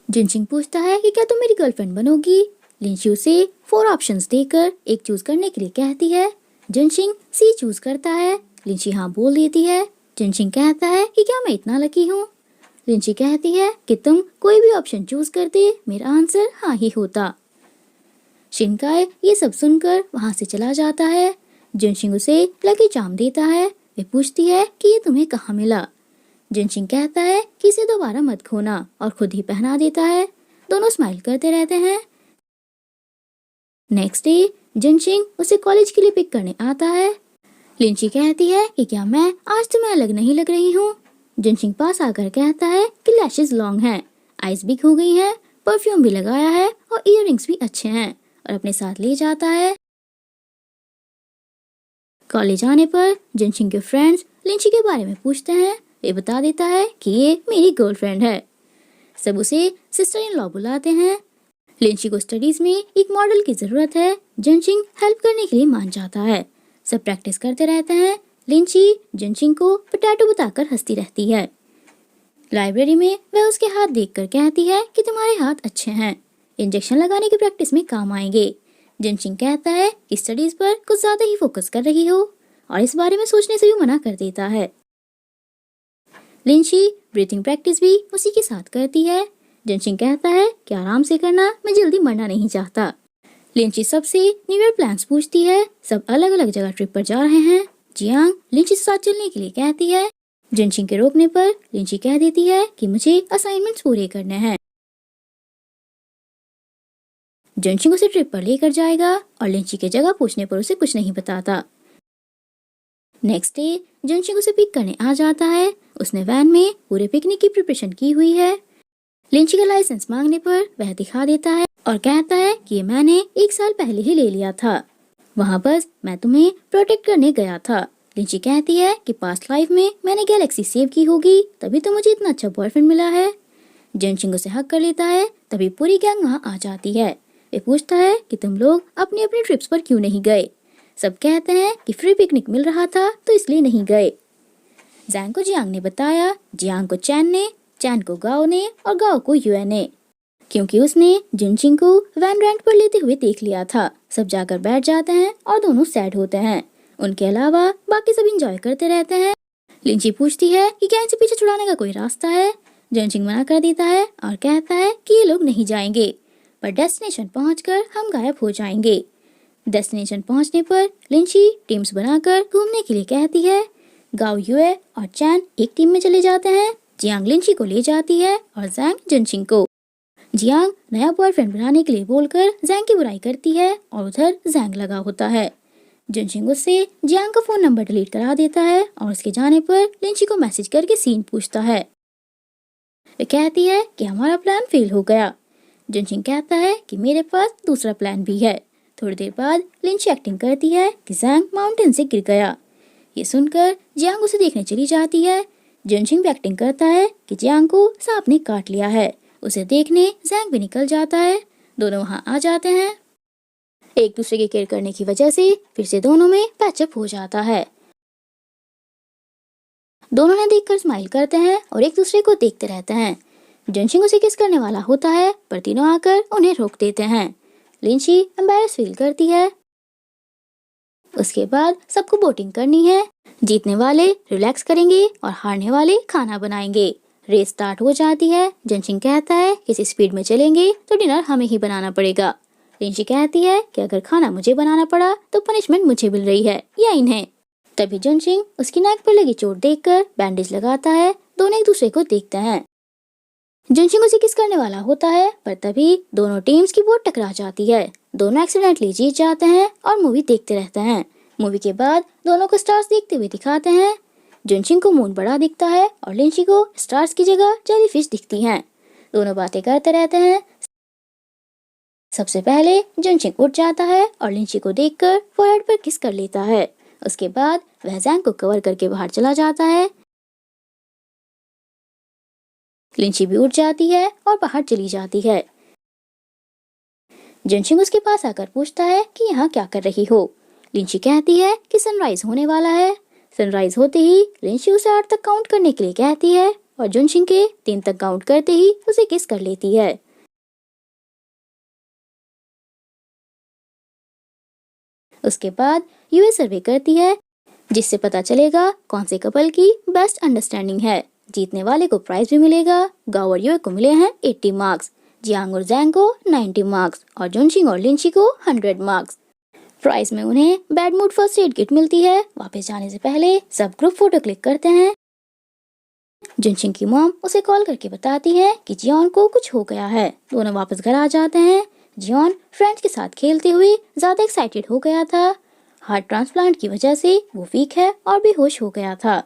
जिनशिंग पूछता है कि क्या तुम मेरी गर्लफ्रेंड बनोगी। लिंची उसे 4 ऑप्शंस देकर एक चूज करने के लिए कहती है। जिनशिंग सी चूज करता है। लिंची हाँ बोल देती है। जिनशिंग कहता है कि क्या मैं इतना लकी हूँ। लिंची कहती है कि तुम कोई भी ऑप्शन चूज करते मेरा आंसर हाँ ही होता। शिनकाय ये सब सुनकर वहाँ से चला जाता है। जिनशिंग उसे लकी चार्म देता है। वे पूछती है कि ये तुम्हें कहाँ मिला। जिनशिंग कहता है कि इसे दोबारा मत खोना और खुद ही पहना देता है। दोनों स्माइल करते रहते हैं। नेक्स्ट डे जिनशिंग उसे कॉलेज के लिए पिक करने आता है। लिंची कहती है कि क्या मैं आज तुम्हें अलग नहीं लग रही हूँ। जिनशिंग पास आकर कहता है कि लैशेस लॉन्ग हैं, आईज बिग हो गई हैं, परफ्यूम भी लगाया है और इयररिंग्स भी अच्छे हैं और अपने साथ ले जाता है। कॉलेज आने पर जिनशिंग के फ्रेंड्स लिंची के बारे में पूछते हैं। वे बता देता है कि ये मेरी गर्लफ्रेंड है। सब उसे सिस्टर इन लॉ बुलाते हैं। लिंची को स्टडीज में एक मॉडल की जरूरत है। जिनशिंग हेल्प करने के लिए मान जाता है। सब प्रैक्टिस करते रहते हैं। लिंची जिनशिंग को पोटैटो बताकर हंसती रहती है। लाइब्रेरी में वह उसके हाथ देखकर कहती है कि तुम्हारे हाथ अच्छे हैं, इंजेक्शन लगाने की प्रैक्टिस में काम आएंगे। जिनशिंग कहता है कि स्टडीज पर कुछ ज्यादा ही फोकस कर रही हो और इस बारे में सोचने से भी मना कर देता है। लिंची ब्रीथिंग प्रैक्टिस भी उसी के साथ करती है। जिनशिंग कहता है कि आराम से करना, मैं जल्दी मरना नहीं चाहता। लिंची सबसे न्यू ईयर प्लान्स पूछती है। सब अलग अलग जगह ट्रिप पर जा रहे हैं। जियांग लिंची से साथ चलने के लिए कहती है। जिनशिंग के रोकने पर लिंची कह देती है कि मुझे असाइनमेंट्स पूरे करने हैं। जिनशिंग उसे ट्रिप पर लेकर जाएगा और लिंची के जगह पूछने पर उसे कुछ नहीं बताता। नेक्स्ट डे जिनशिंग उसे पिक करने आ जाता है। उसने वैन में पूरे पिकनिक की प्रिपरेशन की हुई है। लिंची का लाइसेंस मांगने पर वह दिखा देता है और कहता है कि ये मैंने 1 साल पहले ही ले लिया था। वहाँ बस मैं तुम्हें प्रोटेक्ट करने गया था। लिंची कहती है कि पास्ट लाइफ में मैंने गैलेक्सी सेव की होगी, तभी तो मुझे इतना अच्छा बॉयफ्रेंड मिला है। जिनशिंग उसे हक कर लेता है। तभी पूरी गैंग वहाँ आ जाती है। वे पूछता है कि तुम लोग अपनी अपनी ट्रिप्स पर क्यों नहीं गए। सब कहते हैं कि फ्री पिकनिक मिल रहा था तो इसलिए नहीं गए। जैंग को जियांग ने बताया, जियांग को चैन ने, चैन को गाओ ने और गाओ को युएन ने, क्योंकि उसने जिनशिंग को वैन रेंट पर लेते हुए देख लिया था। सब जाकर बैठ जाते हैं और दोनों सैड होते हैं। उनके अलावा बाकी सब एंजॉय करते रहते हैं। लिंची पूछती है कि क्या इनसे पीछे छुड़ाने का कोई रास्ता है। जिनशिंग मना कर देता है और कहता है कि ये लोग नहीं जाएंगे, पर डेस्टिनेशन पहुंचकर हम गायब हो जाएंगे। डेस्टिनेशन पहुंचने पर लिंची टीम्स बनाकर घूमने के लिए कहती है। गाओ युए और चैन एक टीम में चले जाते हैं। जियांग लिंची को ले जाती है और जैंग जिनशिंग को। जियांग नया बॉयफ्रेंड बनाने के लिए बोलकर जैंग की बुराई करती है और उधर जैंग लगा होता है। जिनशिंग उससे जियांग का फोन नंबर डिलीट करा देता है और उसके जाने पर लिंची को मैसेज करके सीन पूछता है। वे कहती है कि हमारा प्लान फेल हो गया। जिनशिंग कहता है कि मेरे पास दूसरा प्लान भी है। थोड़ी देर बाद लिंची एक्टिंग करती है कि जैंग माउंटेन से गिर गया। ये सुनकर जियांग उसे देखने चली जाती है। जिनशिंग भी एक्टिंग करता है कि जियांग को सांप ने काट लिया है। उसे देखने जैंग भी निकल जाता है। दोनों वहाँ आ जाते हैं। एक दूसरे की केयर करने की वजह से फिर से दोनों में पैचअप हो जाता है। दोनों ने देखकर स्माइल करते हैं और एक दूसरे को देखते रहते हैं। जिनशिंग उसे किस करने वाला होता है, पर तीनों आकर उन्हें रोक देते हैं। लिंची एम्बैरेस फील करती है। उसके बाद सबको वोटिंग करनी है। जीतने वाले रिलैक्स करेंगे और हारने वाले खाना बनाएंगे। रेस स्टार्ट हो जाती है। जिनशिंग कहता है किसी स्पीड में चलेंगे तो डिनर हमें ही बनाना पड़ेगा। लिंची कहती है कि अगर खाना मुझे बनाना पड़ा तो पनिशमेंट मुझे मिल रही है या इन्हें। तभी जिनशिंग उसकी नाक पर लगी चोट देखकर बैंडेज लगाता है। दोनों एक दूसरे को देखते हैं। जिनशिंग उसे किस करने वाला होता है, पर तभी दोनों टीम्स की वोट टकरा जाती है। दोनों एक्सीडेंटली जीत जाते हैं और मूवी देखते रहते हैं। मूवी के बाद दोनों को स्टार्स देखते हुए दिखाते हैं। जिनशिंग को मून बड़ा दिखता है और लिंची को स्टार्स की जगह जेलीफिश दिखती हैं। दोनों बातें करते रहते हैं। सबसे पहले जिनशिंग उठ जाता है और लिंची को देखकर फोरहेड पर किस कर लेता है। उसके बाद वह जैंग को कवर करके बाहर चला जाता है। लिंची भी उठ जाती है और बाहर चली जाती है। जिनशिंग उसके पास आकर पूछता है कि यहाँ क्या कर रही हो। लिंची कहती है कि सनराइज होने वाला है। सनराइज होते ही लिंची उसे 8 तक काउंट करने के लिए कहती है और जुनशिंग के 3 तक काउंट करते ही उसे किस कर लेती है। उसके बाद यूए सर्वे करती है, जिससे पता चलेगा कौन से कपल की बेस्ट अंडरस्टैंडिंग है। जीतने वाले को प्राइज भी मिलेगा। गाओ और यूए को मिले हैं 80 मार्क्स, जियांग और जैंग को 90 मार्क्स और जुनशिंग और लिंची को 100 मार्क्स। प्राइज में उन्हें bad mood first aid kit मिलती है। वापस जाने से पहले सब ग्रुप फोटो क्लिक करते हैं। जुनशिंग की मॉम उसे कॉल करके बताती है कि जियोन को कुछ हो गया है। दोनों वापस घर आ जाते हैं। जियोन फ्रेंड्स के साथ खेलते हुए ज्यादा एक्साइटेड हो गया था। हार्ट ट्रांसप्लांट की वजह से वो वीक है और बेहोश हो गया था।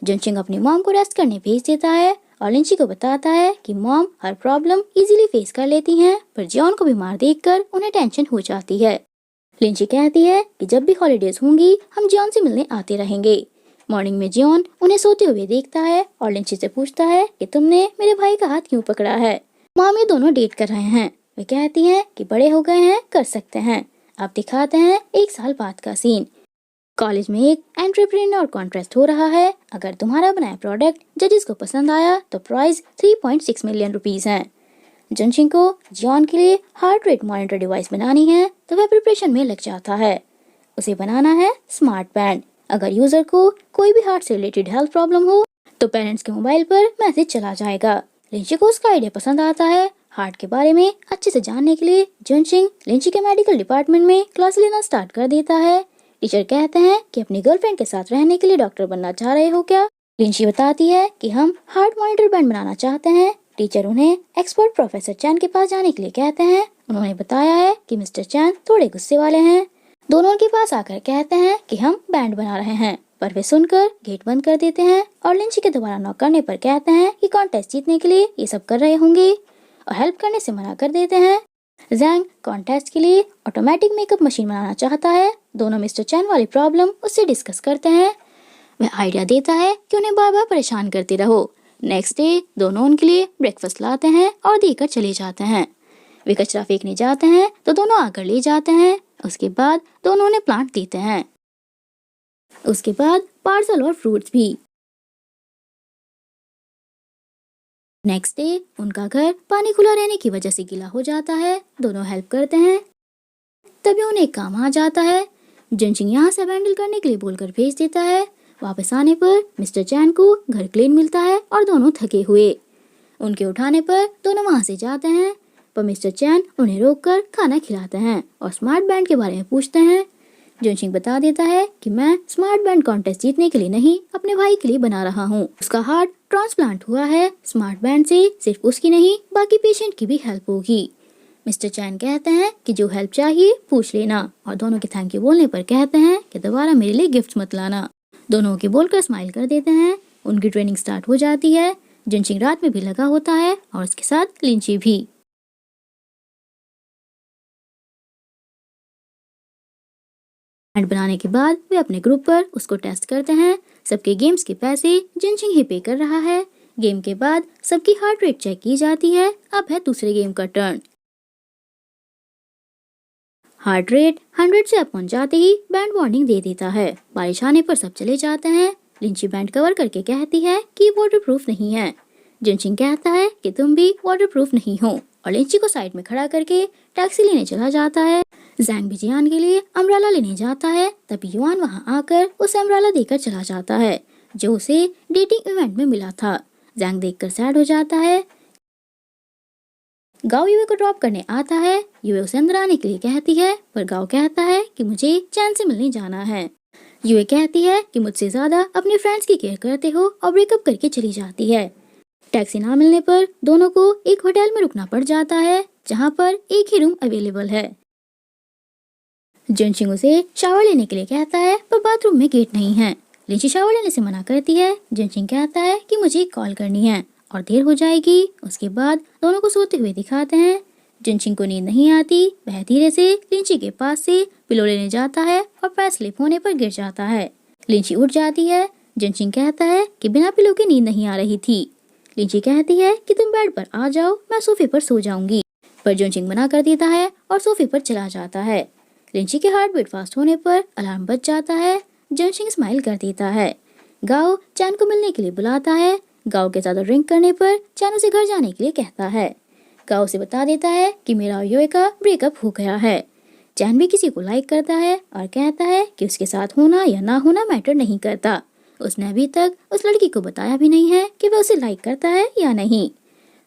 जुनशिंग अपनी मॉम को रेस्ट करने भेज देता है और लिंची को बताता है कि मॉम हर प्रॉब्लम इजीली फेस कर लेती हैं, पर जियोन को बीमार देखकर उन्हें टेंशन हो जाती है। लिंची कहती है कि जब भी हॉलीडेज होंगी हम जियोन से मिलने आते रहेंगे। मॉर्निंग में जियोन उन्हें सोते हुए देखता है और लिंची से पूछता है कि तुमने मेरे भाई का हाथ क्यों पकड़ा है। मॉम ये दोनों डेट कर रहे हैं। वे कहती हैं कि बड़े हो गए हैं, कर सकते हैं। अब दिखाते हैं 1 साल बाद का सीन। कॉलेज में एक एंटरप्रेन्योर कॉन्टेस्ट हो रहा है। अगर तुम्हारा बनाया प्रोडक्ट जजेस को पसंद आया तो प्राइज 3.6 मिलियन रुपीस है। जुनशिंग को जियोन के लिए हार्ट रेट मॉनिटर डिवाइस बनानी है, तो वह प्रिपरेशन में लग जाता है। उसे बनाना है स्मार्ट बैंड। अगर यूजर को कोई भी हार्ट से रिलेटेड हेल्थ प्रॉब्लम हो तो पेरेंट्स के मोबाइल पर मैसेज चला जाएगा। लिंची को उसका आइडिया पसंद आता है। हार्ट के बारे में अच्छे से जानने के लिए जुनशिंग लिंची के मेडिकल डिपार्टमेंट में क्लास लेना स्टार्ट कर देता है। टीचर कहते हैं कि अपनी गर्लफ्रेंड के साथ रहने के लिए डॉक्टर बनना चाह रहे हो क्या। लिंची बताती है कि हम हार्ट मॉनिटर बैंड बनाना चाहते हैं। टीचर उन्हें एक्सपर्ट प्रोफेसर चैन के पास जाने के लिए कहते हैं। उन्होंने बताया है कि मिस्टर चैन थोड़े गुस्से वाले हैं। दोनों उनके पास आकर कहते हैं कि हम बैंड बना रहे हैं, पर वे सुनकर गेट बंद कर देते हैं और लिंची के दोबारा नॉक करने पर कहते हैं कि कॉन्टेस्ट जीतने के लिए ये सब कर रहे होंगे और हेल्प करने से मना कर देते हैं। जैंग कॉन्टेस्ट के लिए ऑटोमेटिक मेकअप मशीन बनाना चाहता है। दोनों मिस्टर चैन वाली प्रॉब्लम उससे डिस्कस करते हैं। वह आइडिया देता है कि उन्हें बार बार परेशान करते रहो। नेक्स्ट डे दोनों उनके लिए ब्रेकफास्ट लाते हैं और देकर चले जाते हैं। वे कचरा फेंकने जाते हैं तो दोनों आकर ले जाते हैं। उसके बाद दोनों उन्हें प्लांट देते हैं। उसके बाद पार्सल और फ्रूट्स भी। नेक्स्ट डे उनका घर पानी खुला रहने की वजह से गीला हो जाता है। दोनों हेल्प करते हैं। तभी उन्हें एक काम आ जाता है। जुनशिंग यहाँ से हैंडल करने के लिए बोलकर भेज देता है। वापस आने पर मिस्टर चैन को घर क्लीन मिलता है और दोनों थके हुए। उनके उठाने पर दोनों वहाँ से जाते हैं, पर मिस्टर चैन उन्हें रोककर खाना खिलाते हैं और स्मार्ट बैंड के बारे में पूछते हैं। जुनशिंग बता देता है कि मैं स्मार्ट बैंड कॉन्टेस्ट जीतने के लिए नहीं, अपने भाई के लिए बना रहा हूँ। उसका हार्ट ट्रांसप्लांट हुआ है। स्मार्ट बैंड से सिर्फ उसकी नहीं बाकी पेशेंट की भी हेल्प होगी। मिस्टर चैन कहते हैं कि जो हेल्प चाहिए पूछ लेना और दोनों के थैंक यू बोलने पर कहते हैं कि दोबारा मेरे लिए गिफ्ट मत लाना। दोनों के बोलकर स्माइल कर देते हैं। उनकी ट्रेनिंग स्टार्ट हो जाती है। जुनशिंग रात में भी लगा होता है और उसके साथ लिंची भी। बैंड बनाने के बाद वे अपने ग्रुप पर उसको टेस्ट करते हैं। सबके गेम्स के पैसे जुनशिंग ही पे कर रहा है। गेम के बाद सबकी हार्ट रेट चेक की जाती है। अब है दूसरे गेम का टर्न। हार्ट रेट 100 से अब पहुंच जाते ही बैंड वार्निंग दे देता है। बारिश आने पर सब चले जाते हैं। लिंची बैंड कवर करके कहती है कि वाटरप्रूफ नहीं है। जुनशिंग कहता है कि तुम भी वाटरप्रूफ नहीं हो और लिंची को साइड में खड़ा करके टैक्सी लेने चला जाता है। जैंग भी जियान के लिए अम्ब्रेला लेने जाता है। तभी युआन वहां आकर उसे अम्ब्रेला देकर चला जाता है, जो उसे डेटिंग इवेंट में मिला था। जैंग देखकर सैड हो जाता है। गाओ युए को ड्रॉप करने आता है। युए उसे अंदर आने के लिए कहती है, पर गाओ कहता है कि मुझे चैन से मिलने जाना है। युए कहती है कि मुझसे ज्यादा अपने फ्रेंड्स की केयर करते हो और ब्रेकअप करके चली जाती है। टैक्सी ना मिलने पर दोनों को एक होटल में रुकना पड़ जाता है, जहाँ पर एक ही रूम अवेलेबल है। जुनशिंग उसे शावर लेने के लिए कहता है, पर बाथरूम में गेट नहीं है। लिंची शावर लेने से मना करती है। जुनशिंग कहता है कि मुझे कॉल करनी है और देर हो जाएगी। उसके बाद दोनों को सोते हुए दिखाते हैं। जुनशिंग को नींद नहीं आती। वह धीरे से लिंची के पास से पिलो लेने जाता है और पैर स्लिप होने पर गिर जाता है। लिंची उठ जाती है। जुनशिंग कहता है कि बिना पिलो के नींद नहीं आ रही थी। लिंची कहती है कि तुम बेड पर आ जाओ, मैं सोफे पर सो जाऊंगी, पर जुनशिंग मना कर देता है और सोफे पर चला जाता है। लिंची के हार्ट बीट फास्ट होने पर अलार्म बज जाता है। जुनशिंग स्माइल कर देता है। गाओ चैन को मिलने के लिए बुलाता है। गाओ के ज्यादा ड्रिंक करने पर चैन उसे घर जाने के लिए कहता है। गाओ उसे बता देता है कि मेरा और योए का ब्रेकअप हो गया है। चैन भी किसी को लाइक करता है और कहता है कि उसके साथ होना या ना होना मैटर नहीं करता। उसने अभी तक उस लड़की को बताया भी नहीं है कि वह उसे लाइक करता है या नहीं।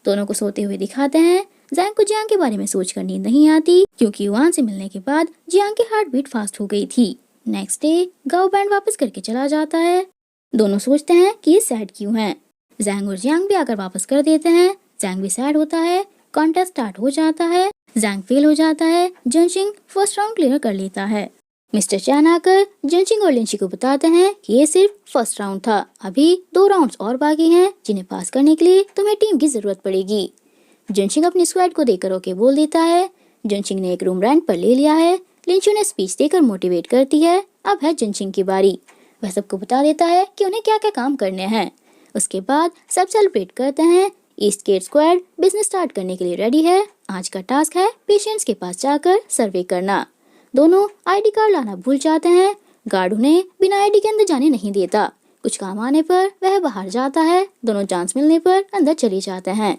दोनों को सोते हुए दिखाते हैं। जैंग को जियांग के बारे में सोचकर नींद नहीं आती क्योंकि युआन से मिलने के बाद जियांग की हार्ट बीट फास्ट हो गई थी। नेक्स्ट डे गाओ बैंड वापस करके चला जाता है। दोनों सोचते हैं कि ये सैड क्यों है। जैंग और जियांग भी आकर वापस कर देते हैं। जैंग भी सैड होता है। कॉन्टेस्ट स्टार्ट हो जाता है। जैंग फेल हो जाता है। जंशिंग फर्स्ट राउंड क्लियर कर लेता है। मिस्टर चैन आकर जंशिंग और लिंची को बताते हैं कि ये सिर्फ फर्स्ट राउंड था, अभी 2 राउंड्स और बाकी हैं जिन्हें पास करने के लिए तुम्हें टीम की जरूरत पड़ेगी। जंशिंग अपनी स्क्वाड को देकर ओके बोल देता है। जंशिंग ने एक रूम रेंट पर ले लिया है। लिंची उन्हें स्पीच देकर मोटिवेट करती है। अब है जंशिंग की बारी। वह सबको बता देता है कि उन्हें क्या क्या काम करने हैं। उसके बाद सब सेलिब्रेट करते हैं। East gate squad business start करने के लिए रेडी है। आज का टास्क है पेशेंट्स के पास जाकर सर्वे करना। दोनों आईडी कार्ड लाना भूल जाते हैं। गार्ड उन्हें बिना आईडी के अंदर जाने नहीं देता। कुछ काम आने पर वह बाहर जाता है। दोनों चांस मिलने पर अंदर चले जाते हैं।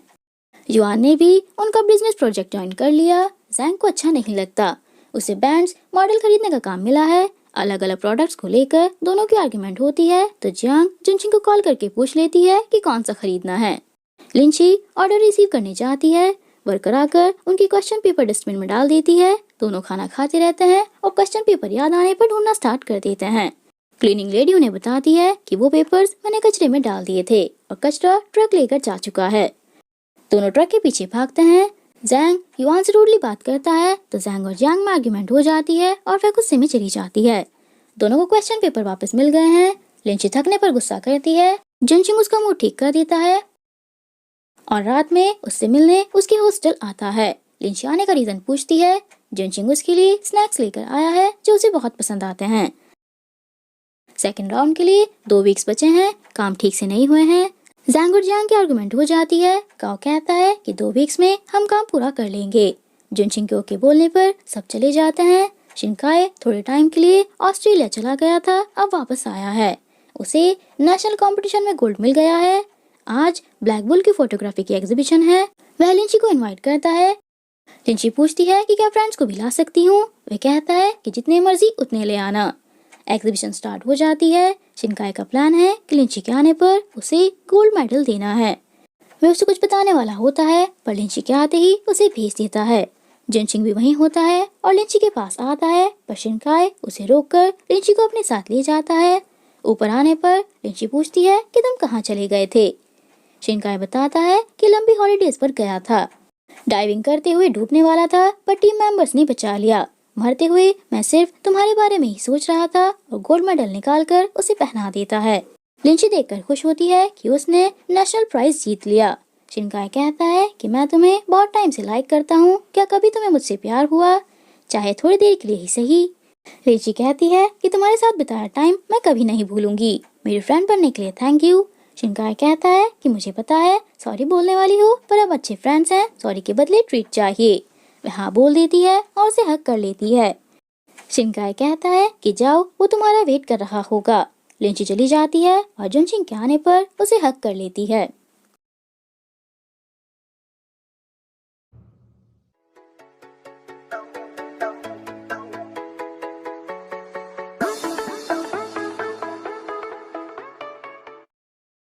युआन ने भी उनका बिजनेस प्रोजेक्ट ज्वाइन कर लिया। जैंग को अच्छा नहीं लगता। उसे बैंड्स मॉडल खरीदने का काम मिला है। अलग अलग प्रोडक्ट्स को लेकर दोनों की आर्गुमेंट होती है तो जियांग जंशिंग को कॉल करके पूछ लेती है कि कौन सा खरीदना है। लिंची ऑर्डर रिसीव करने जाती है। वर्कर आकर उनकी क्वेश्चन पेपर डस्टबिन में डाल देती है। दोनों खाना खाते रहते हैं और क्वेश्चन पेपर याद आने पर ढूंढना स्टार्ट कर देते हैं। क्लीनिंग लेडी उन्हें बताती है कि वो पेपर्स मैंने कचरे में डाल दिए थे और कचरा ट्रक लेकर जा चुका है। दोनों ट्रक के पीछे भागते हैं। जैंग युआन से रूडली बात करता है तो जैंग और जियांग में आर्ग्यूमेंट हो जाती है और वह गुस्से में चली जाती है। दोनों को क्वेश्चन पेपर वापस मिल गए हैं। लिंची थकने पर गुस्सा करती है। जंशिंग उसका मूड ठीक कर देता है और रात में उससे मिलने उसके हॉस्टल आता है। लिंची आने का रीजन पूछती है। जंशिंग उसके लिए स्नैक्स लेकर आया है जो उसे बहुत पसंद आते हैं। सेकंड राउंड के लिए 2 वीक्स बचे हैं। काम ठीक से नहीं हुए हैं। जैंग और जियांग की आर्गुमेंट हो जाती है। गाओ कहता है कि 2 वीक्स में हम काम पूरा कर लेंगे। जंशिंग के ओके बोलने पर सब चले जाते हैं। शिनकाए थोड़े टाइम के लिए ऑस्ट्रेलिया चला गया था, अब वापस आया है। उसे नेशनल कंपटीशन में गोल्ड मिल गया है। आज ब्लैक बुल की फोटोग्राफी की एग्जीबिशन है। वह लिंची को इनवाइट करता है। लिंची पूछती है कि क्या फ्रेंड्स को भी ला सकती हूँ। वह कहता है कि जितने मर्जी उतने ले आना। एग्जीबिशन स्टार्ट हो जाती है। शिनकाए का प्लान है कि लिंची के आने पर उसे गोल्ड मेडल देना है। वह उसे कुछ बताने वाला होता है पर लिंची के आते ही उसे भेज देता है। जंशिंग भी वहीं होता है और लिंची के पास आता है पर शिनकाए उसे रोककर लिंची को अपने साथ ले जाता है। ऊपर आने पर लिंची पूछती है कि तुम कहाँ चले गए थे। शिनकाए बताता है कि लंबी हॉलीडेज पर गया था। डाइविंग करते हुए डूबने वाला था पर टीम मेंबर्स ने बचा लिया। मरते हुए मैं सिर्फ तुम्हारे बारे में ही सोच रहा था और गोल्ड मेडल निकालकर उसे पहना देता है। लिंची देखकर खुश होती है कि उसने नेशनल प्राइज जीत लिया। शिनकाए कहता है कि मैं तुम्हें बहुत टाइम से लाइक करता हूँ, क्या कभी तुम्हें मुझसे प्यार हुआ, चाहे थोड़ी देर के लिए ही सही। लिंची कहती है कि तुम्हारे साथ बिताया टाइम मैं कभी नहीं भूलूंगी। मेरी फ्रेंड बनने के लिए थैंक यू। शिनकाए कहता है कि मुझे पता है सॉरी बोलने वाली हो पर अब अच्छे फ्रेंड्स हैं, सॉरी के बदले ट्रीट चाहिए। वह हाँ बोल देती है और उसे हक कर लेती है। शिनकाए कहता है कि जाओ, वो तुम्हारा वेट कर रहा होगा। लिंची चली जाती है और जंशिंग के आने पर उसे हक कर लेती है।